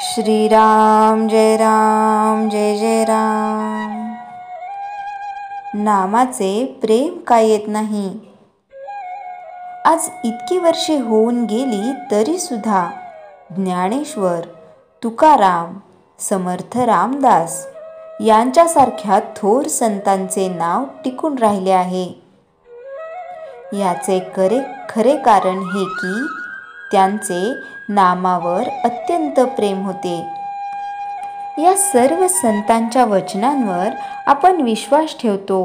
श्रीराम जय राम जय जय राम। नामाचे प्रेम का येत नाही। आज इतकी वर्षे होऊन गेली तरी सुद्धा ज्ञानेश्वर, तुकाराम, समर्थ रामदास यांच्यासारख्या थोर संतांचे नाव टिकून राहिले आहे। याचे खरे कारण हे की त्यांचे नामावर अत्यंत प्रेम होते। या सर्व संतांच्या वचनांवर आपण विश्वास ठेवतो।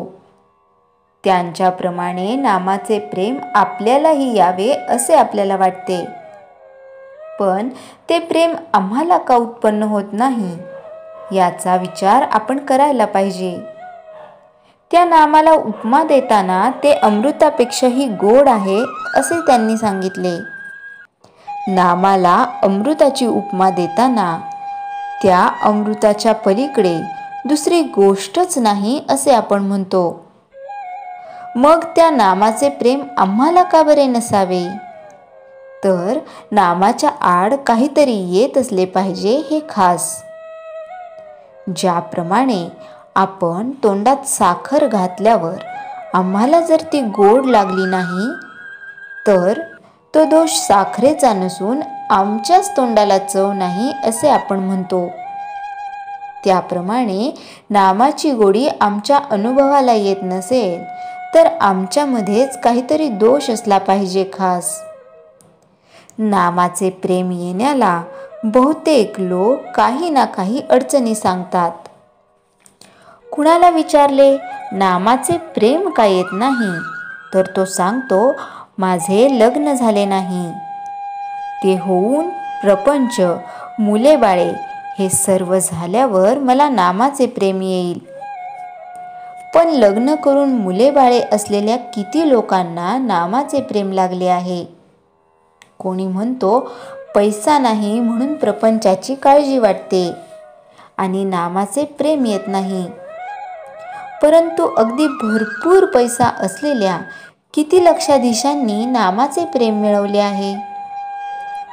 त्यांच्याप्रमाणे नामाचे प्रेम आपल्यालाही यावे असे आपल्याला वाटते। पण ते प्रेम आम्हाला का उत्पन्न होत नाही याचा विचार आपण करायला पाहिजे। त्या नामाला उपमा देताना ते अमृतापेक्षाही गोड आहे असे त्यांनी सांगितले। नामाला अमृताची उपमा देताना त्या अमृताच्या पलीकडे दुसरी गोष्टच नाही असे आपण म्हणतो। मग त्या नामाचे प्रेम आम्हाला का बरे नसावे? तर नामाच्या आड काहीतरी येत असले पाहिजे हे खास। ज्याप्रमाणे आपण तोंडात साखर घातल्यावर आम्हाला जर ती गोड लागली नाही तर तो दोष साखरेचा नसून आमच्याच तोंडाला चव नाही असे आपण म्हणतो। त्याप्रमाणे नामाची गोडी आमच्या अनुभवाला येत नसेल तर आमच्यामध्येच काहीतरी दोष असला पाहिजे खास। नामाचे प्रेम येण्याला बहुतेक लोक काही ना काही अडचणी सांगतात। कुणाला विचारले नामाचे प्रेम का येत नाही तर तो सांगतो माझे लग्न झाले नाही। ते होऊन प्रपंच, मुले बाळे हे सर्व झाल्यावर मला नामाचे प्रेम येईल। पण लग्न करून मुले बाळे असलेल्या किती लोकांना नामाचे प्रेम लागले आहे। कोणी म्हणतो पैसा नाही म्हणून प्रपंचाची काळजी वाटते आणि नामाचे प्रेम येत नाही। परंतु अगदी भरपूर पैसा असलेल्या किती लक्षाधीशांनी नामाचे प्रेम मिळवले आहे।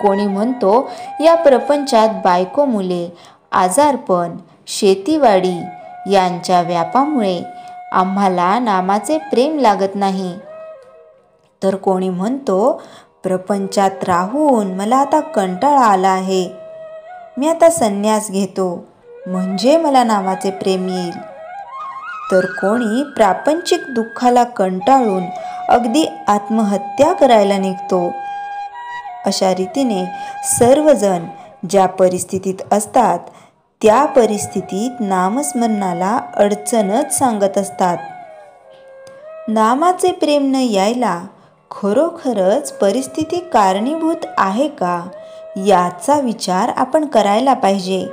कोणी म्हणतो या प्रपंचात बायको मुले, आजारपण, शेतीवाडी यांच्या व्यापामुळे आम्हाला नामाचे प्रेम लागत नाही। तर कोणी म्हणतो प्रपंचात राहून मला आता कंटाळा आला आहे, मी आता संन्यास घेतो म्हणजे मला नामाचे प्रेम येईल। तर कोणी प्रापंचिक दुःखाला कंटाळून अगदी आत्महत्या करायला निघतो। अशा रीतीने सर्वजण ज्या परिस्थितीत असतात त्या परिस्थितीत नामस्मरणाला अडचणच सांगत असतात। नामाचे प्रेम न यायला खरोखरच परिस्थिती कारणीभूत आहे का याचा विचार आपण करायला पाहिजे।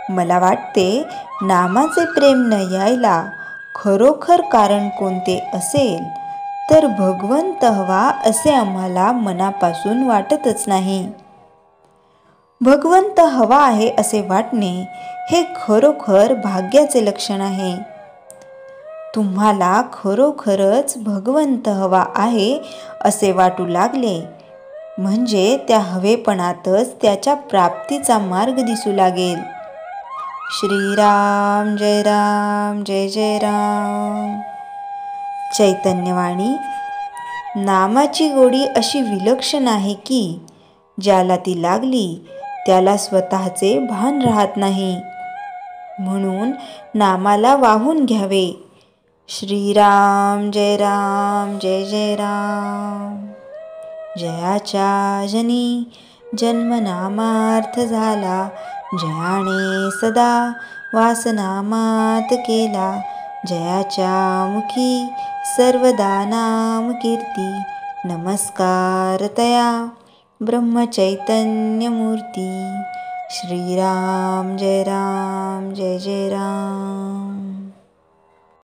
मला वाटते नामाचे प्रेम न यायला खरोखर कारण कोणते असेल तर भगवंत हवा असे आम्हाला मनापासून वाटतच नाही। भगवंत हवा आहे असे वाटणे हे खरोखर भाग्याचे लक्षण आहे। तुम्हाला खरोखरच भगवंत हवा आहे असे वाटू लागले म्हणजे त्या हवेपणातच त्याच्या प्राप्तीचा मार्ग दिसू लागेल। श्रीराम जय राम जय जय राम। चैतन्यवाणी। नामाची गोडी अशी विलक्षण आहे की ज्याला ती लागली त्याला स्वतःचे भान राहत नाही। म्हणून नामाला वाहून घ्यावे। श्रीराम जय राम जय जय राम। जयाच्या जनी जन्म नामार्थ झाला, जयाने सदा वास नामात केला। जयाच्या मुखी सर्वदा नाम कीर्ती, नमस्कार तया ब्रह्मचैतन्य मूर्ती। श्रीराम जय राम जय जय राम।